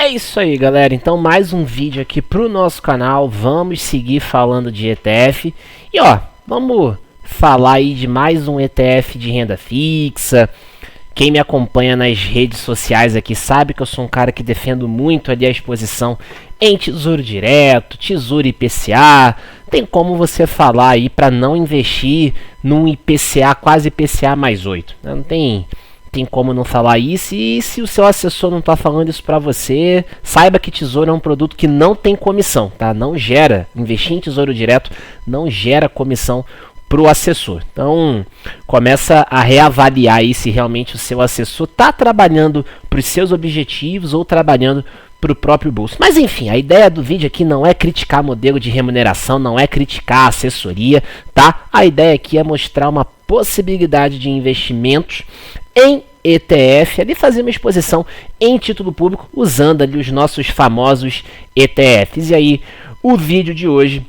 É isso aí, galera. Então, mais um vídeo aqui pro nosso canal. Vamos seguir falando de ETF. E ó, vamos falar aí de mais um ETF de renda fixa. Quem me acompanha nas redes sociais aqui sabe que eu sou um cara que defendo muito ali a exposição em Tesouro Direto, Tesouro IPCA. Tem como você falar aí para não investir num IPCA, quase IPCA mais 8. Não tem como não falar isso. E se o seu assessor não está falando isso para você, saiba que Tesouro é um produto que não tem comissão, tá? Não gera, investir em Tesouro Direto não gera comissão para o assessor. Então, começa a reavaliar aí se realmente o seu assessor está trabalhando para os seus objetivos ou trabalhando para o próprio bolso. Mas enfim, a ideia do vídeo aqui não é criticar modelo de remuneração, não é criticar a assessoria, tá? A ideia aqui é mostrar uma possibilidade de investimentos em ETF, ali fazer uma exposição em título público usando ali os nossos famosos ETFs. E aí, o vídeo de hoje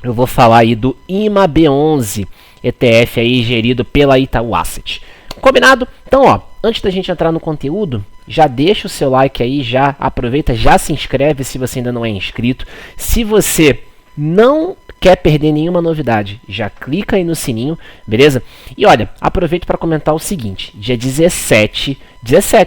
eu vou falar aí do IMAB11, ETF aí gerido pela Itaú Asset. Combinado? Então, ó, antes da gente entrar no conteúdo, já deixa o seu like aí, já aproveita, já se inscreve se você ainda não é inscrito. Se você não quer perder nenhuma novidade, já clica aí no sininho, beleza? E olha, aproveito para comentar o seguinte, dia 17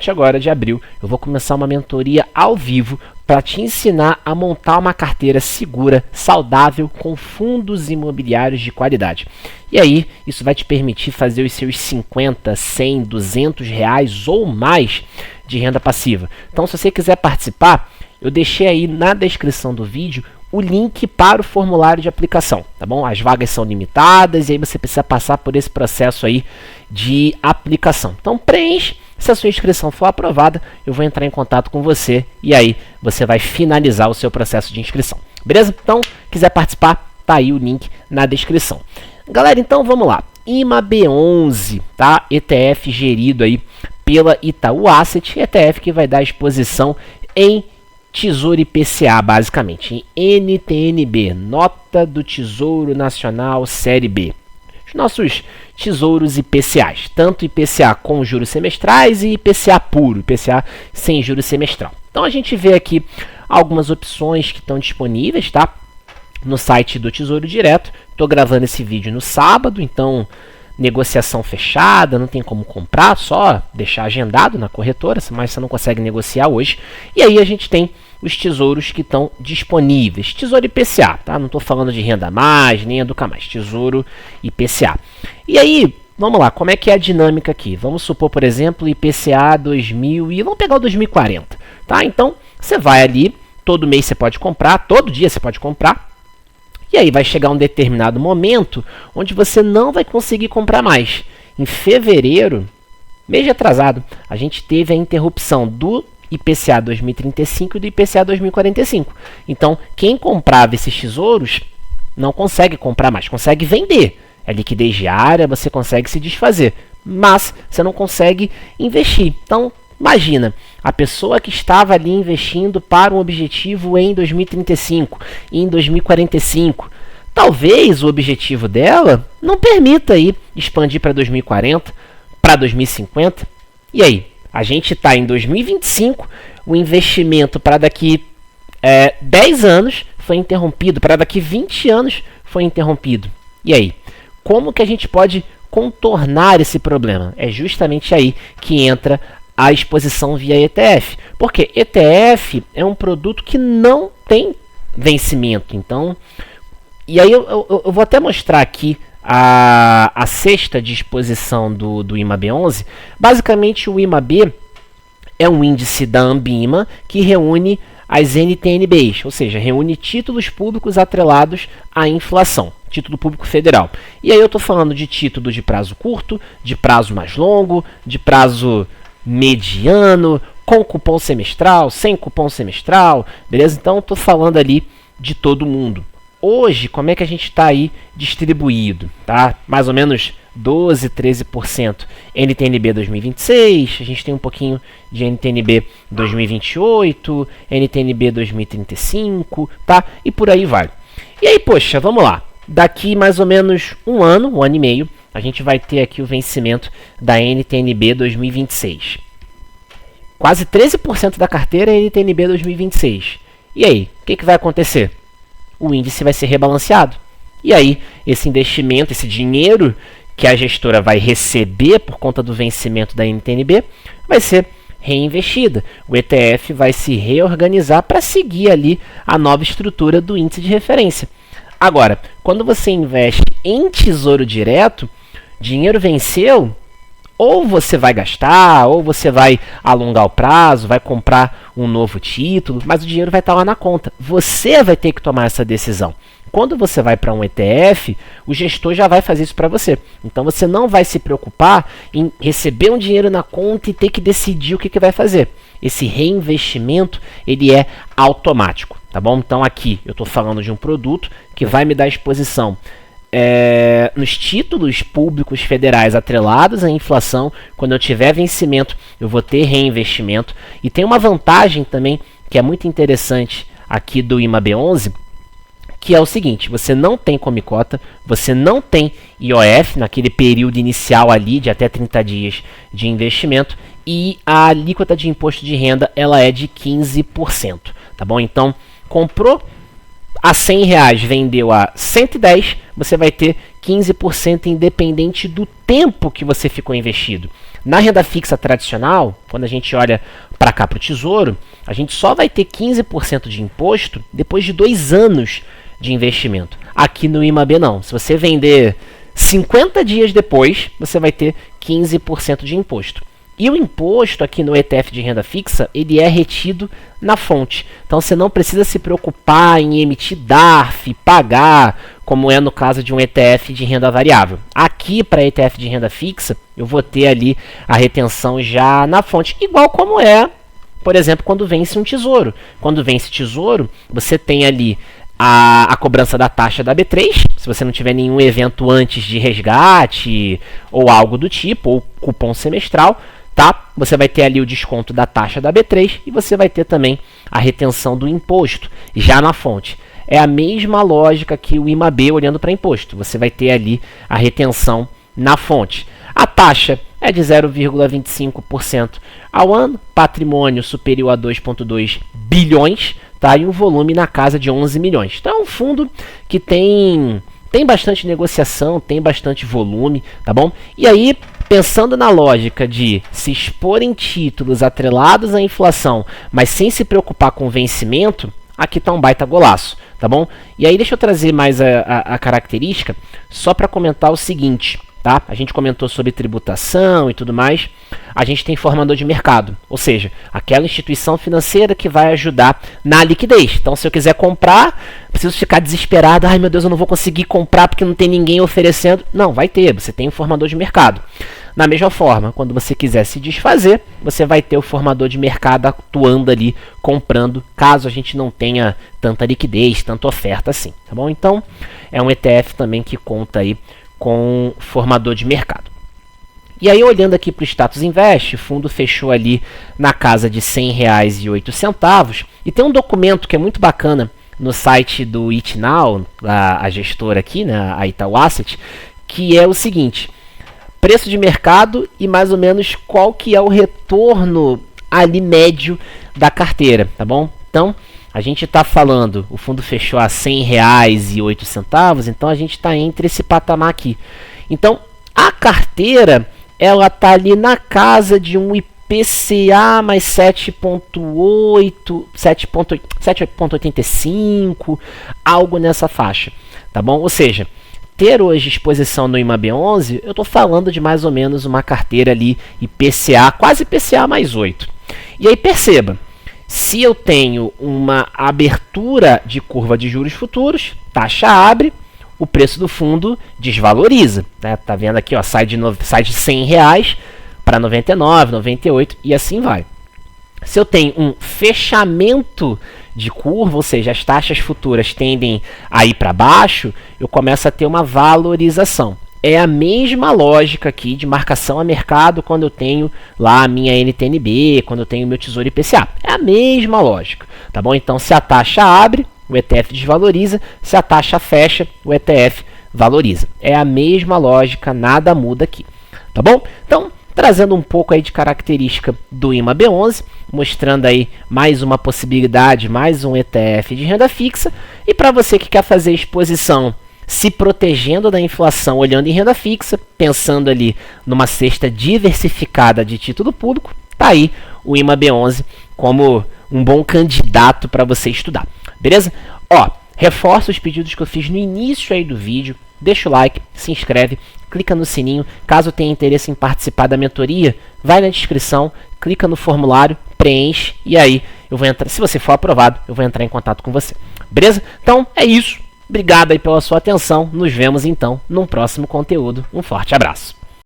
agora de abril, eu vou começar uma mentoria ao vivo para te ensinar a montar uma carteira segura, saudável, com fundos imobiliários de qualidade. E aí, isso vai te permitir fazer os seus 50, 100, 200 reais ou mais de renda passiva. Então, se você quiser participar, eu deixei aí na descrição do vídeo o link para o formulário de aplicação, tá bom? As vagas são limitadas e aí você precisa passar por esse processo aí de aplicação. Então preenche, se a sua inscrição for aprovada, eu vou entrar em contato com você e aí você vai finalizar o seu processo de inscrição. Beleza? Então, quiser participar, tá aí o link na descrição. Galera, então vamos lá. IMAB11, tá? ETF gerido aí pela Itaú Asset, ETF que vai dar exposição em Tesouro IPCA, basicamente, em NTNB, Nota do Tesouro Nacional Série B. Os nossos tesouros IPCAs, tanto IPCA com juros semestrais e IPCA puro, IPCA sem juros semestral. Então a gente vê aqui algumas opções que estão disponíveis, tá? No site do Tesouro Direto. Estou gravando esse vídeo no sábado, então negociação fechada, não tem como comprar, só deixar agendado na corretora, mas você não consegue negociar hoje. E aí a gente tem os tesouros que estão disponíveis. Tesouro IPCA, tá? Não estou falando de Renda Mais, nem Educa Mais, Tesouro IPCA. E aí, vamos lá, como é que é a dinâmica aqui? Vamos supor, por exemplo, IPCA 2000 e vamos pegar o 2040, tá? Então, você vai ali, todo mês você pode comprar, todo dia você pode comprar. E aí vai chegar um determinado momento onde você não vai conseguir comprar mais. Em fevereiro, mês atrasado, a gente teve a interrupção do IPCA 2035 e do IPCA 2045. Então, quem comprava esses tesouros não consegue comprar mais, consegue vender. É liquidez diária, você consegue se desfazer, mas você não consegue investir. Então, imagina, a pessoa que estava ali investindo para um objetivo em 2035 e em 2045, talvez o objetivo dela não permita aí expandir para 2040, para 2050. E aí, a gente está em 2025, o investimento para daqui 10 anos foi interrompido, para daqui 20 anos foi interrompido. E aí, como que a gente pode contornar esse problema? É justamente aí que entra a exposição via ETF, porque ETF é um produto que não tem vencimento. Então, e aí eu vou até mostrar aqui a cesta de exposição do IMAB11. Basicamente, o IMAB é um índice da Ambima que reúne as NTNBs, ou seja, reúne títulos públicos atrelados à inflação, título público federal. E aí eu estou falando de título de prazo curto, de prazo mais longo, de prazo mediano, com cupom semestral, sem cupom semestral, beleza? Então, estou falando ali de todo mundo. Hoje, como é que a gente está aí distribuído? Tá? Mais ou menos 12, 13% NTNB 2026, a gente tem um pouquinho de NTNB 2028, NTNB 2035, tá? E por aí vai. E aí, poxa, vamos lá. Daqui mais ou menos um ano e meio, a gente vai ter aqui o vencimento da NTNB 2026. Quase 13% da carteira é NTNB 2026. E aí, o que vai acontecer? O índice vai ser rebalanceado. E aí, esse investimento, esse dinheiro que a gestora vai receber por conta do vencimento da NTNB, vai ser reinvestida. O ETF vai se reorganizar para seguir ali a nova estrutura do índice de referência. Agora, quando você investe em tesouro direto, dinheiro venceu, ou você vai gastar, ou você vai alongar o prazo, vai comprar um novo título, mas o dinheiro vai estar lá na conta. Você vai ter que tomar essa decisão. Quando você vai para um ETF, o gestor já vai fazer isso para você. Então você não vai se preocupar em receber um dinheiro na conta e ter que decidir o que vai fazer. Esse reinvestimento ele é automático, tá bom? Então aqui eu estou falando de um produto que vai me dar exposição nos títulos públicos federais atrelados à inflação. Quando eu tiver vencimento, eu vou ter reinvestimento. E tem uma vantagem também que é muito interessante aqui do IMAB11, que é o seguinte: você não tem come-cota, você não tem IOF naquele período inicial ali de até 30 dias de investimento, e a alíquota de imposto de renda ela é de 15%, tá bom? Então, comprou a R$100, vendeu a 110, você vai ter 15% independente do tempo que você ficou investido. Na renda fixa tradicional, quando a gente olha para cá para o Tesouro, a gente só vai ter 15% de imposto depois de 2 anos de investimento. Aqui no IMAB não. Se você vender 50 dias depois, você vai ter 15% de imposto. E o imposto aqui no ETF de renda fixa, ele é retido na fonte. Então você não precisa se preocupar em emitir DARF, pagar, como é no caso de um ETF de renda variável. Aqui para ETF de renda fixa, eu vou ter ali a retenção já na fonte, igual como é, por exemplo, quando vence um tesouro. Quando vence tesouro, você tem ali a cobrança da taxa da B3, se você não tiver nenhum evento antes de resgate ou algo do tipo, ou cupom semestral, tá? Você vai ter ali o desconto da taxa da B3 e você vai ter também a retenção do imposto já na fonte. É a mesma lógica que o IMAB olhando para imposto. Você vai ter ali a retenção na fonte. A taxa é de 0,25% ao ano, patrimônio superior a 2,2 bilhões, tá? E um volume na casa de 11 milhões. Então é um fundo que tem bastante negociação, tem bastante volume, tá bom? E aí, pensando na lógica de se expor em títulos atrelados à inflação, mas sem se preocupar com o vencimento, aqui está um baita golaço, tá bom? E aí deixa eu trazer mais a característica, só para comentar o seguinte, tá? A gente comentou sobre tributação e tudo mais, a gente tem formador de mercado, ou seja, aquela instituição financeira que vai ajudar na liquidez. Então, se eu quiser comprar, preciso ficar desesperado, ai meu Deus, eu não vou conseguir comprar porque não tem ninguém oferecendo. Não, vai ter, você tem um formador de mercado. Da mesma forma, quando você quiser se desfazer, você vai ter o formador de mercado atuando ali, comprando, caso a gente não tenha tanta liquidez, tanta oferta assim, tá bom? Então, é um ETF também que conta aí com formador de mercado. E aí, olhando aqui para o Status Invest, o fundo fechou ali na casa de R$100,08, e tem um documento que é muito bacana no site do ItNow, a gestora aqui, né, a Itaú Asset, que é o seguinte: preço de mercado e mais ou menos qual que é o retorno ali médio da carteira, tá bom? Então, a gente está falando, o fundo fechou a R$100,08, então a gente está entre esse patamar aqui. Então, a carteira, ela está ali na casa de um IPCA mais 7,8, 7,85, algo nessa faixa, tá bom? Ou seja, ter hoje exposição no IMAB11, eu estou falando de mais ou menos uma carteira ali IPCA, quase IPCA mais 8. E aí perceba, se eu tenho uma abertura de curva de juros futuros, taxa abre, o preço do fundo desvaloriza, né? Tá vendo aqui, ó, sai de R$100 para 99, 98 e assim vai. Se eu tenho um fechamento de curva, ou seja, as taxas futuras tendem a ir para baixo, eu começo a ter uma valorização. É a mesma lógica aqui de marcação a mercado quando eu tenho lá a minha NTNB, quando eu tenho meu Tesouro IPCA. É a mesma lógica, tá bom? Então, se a taxa abre, o ETF desvaloriza, se a taxa fecha, o ETF valoriza. É a mesma lógica, nada muda aqui, tá bom? Então, trazendo um pouco aí de característica do IMA B11, mostrando aí mais uma possibilidade, mais um ETF de renda fixa. E para você que quer fazer exposição se protegendo da inflação, olhando em renda fixa, pensando ali numa cesta diversificada de título público, tá aí o IMA B11 como um bom candidato para você estudar, beleza? Ó, reforço os pedidos que eu fiz no início aí do vídeo, deixa o like, se inscreve, clica no sininho, caso tenha interesse em participar da mentoria, vai na descrição, clica no formulário, preenche e aí eu vou entrar, se você for aprovado, eu vou entrar em contato com você, beleza? Então é isso. Obrigado aí pela sua atenção. Nos vemos então num próximo conteúdo. Um forte abraço.